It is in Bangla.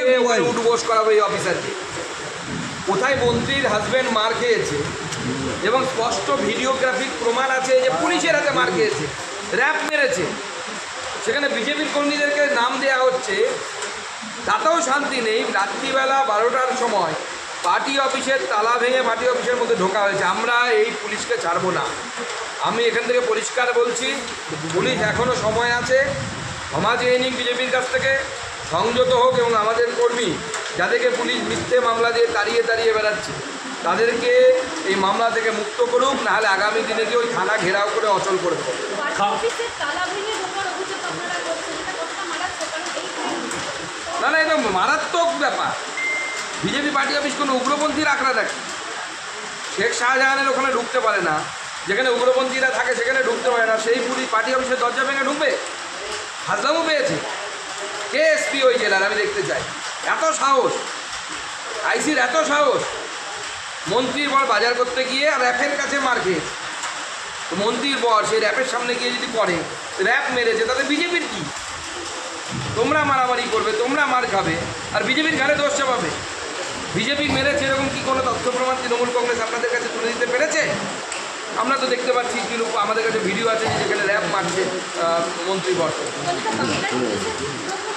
কে উঠবোস করাবে এই অফিসারকে? কোথায় মন্ত্রীর হাজব্যান্ড মার খেয়েছে এবং স্পষ্ট ভিডিওগ্রাফিক প্রমাণ আছে যে পুলিশের হাতে মার খেয়েছে, র্যাপ মেরেছে, সেখানে বিজেপির কর্মীদেরকে নাম দেওয়া হচ্ছে, তাতেও শান্তি নেই। রাত্রিবেলা 12টার সময় পার্টি অফিসের তালা ভেঙে পার্টি অফিসের মধ্যে ঢোকা হয়েছে। আমরা এই পুলিশকে ছাড়বো না। আমি এখান থেকে পরিষ্কার বলছি, পুলিশ এখনও সময় আছে, ক্ষমা চেয়ে নিক বিজেপির কাছ থেকে, সংযত হোক এবং আমাদের কর্মী যাদেরকে পুলিশ মিথ্যে মামলা দিয়ে তাড়িয়ে তাড়িয়ে বেড়াচ্ছে তাদেরকে এই মামলা থেকে মুক্ত করুক, নাহলে আগামী দিনে গিয়ে ওই থানা ঘেরাও করে অচল করে দেবো। না না, এটা মারাত্মক ব্যাপার। বিজেপি পার্টি অফিস কোনো উগ্রপন্থীর আঁকড়া দেখে? শেখ শাহজাহানের ওখানে ঢুকতে পারে না, যেখানে উগ্রপন্থীরা থাকে সেখানে ঢুকতে পারে না, সেই পুলিশ পার্টি অফিসের দরজা ভেঙে ঢুকবে? হাজলামও পেয়েছে। কে এসপি ওই জেলার? আমি দেখতে চাই। এত সাহস, আইসির এত সাহস, মন্ত্রীর বর বাজার করতে গিয়ে র্যাপের কাছে মার খেয়েছে। তো মন্ত্রীর বর সেই র্যাপের সামনে গিয়ে যদি পড়ে, র্যাপ মেরেছে, তাতে বিজেপির কি? তোমরা মারামারি করবে, তোমরা মার খাবে, আর বিজেপির ঘাড়ে দোষ চাপাবে। বিজেপি মেরেছে এরকম কি কোনো তথ্য প্রমাণ তৃণমূল কংগ্রেস আপনাদের কাছে তুলে দিতে পেরেছে? আমরা তো দেখতে পাচ্ছি, কিন্তু আমাদের কাছে ভিডিও আছে যেখানে র্যাপ মারছে মন্ত্রী বর।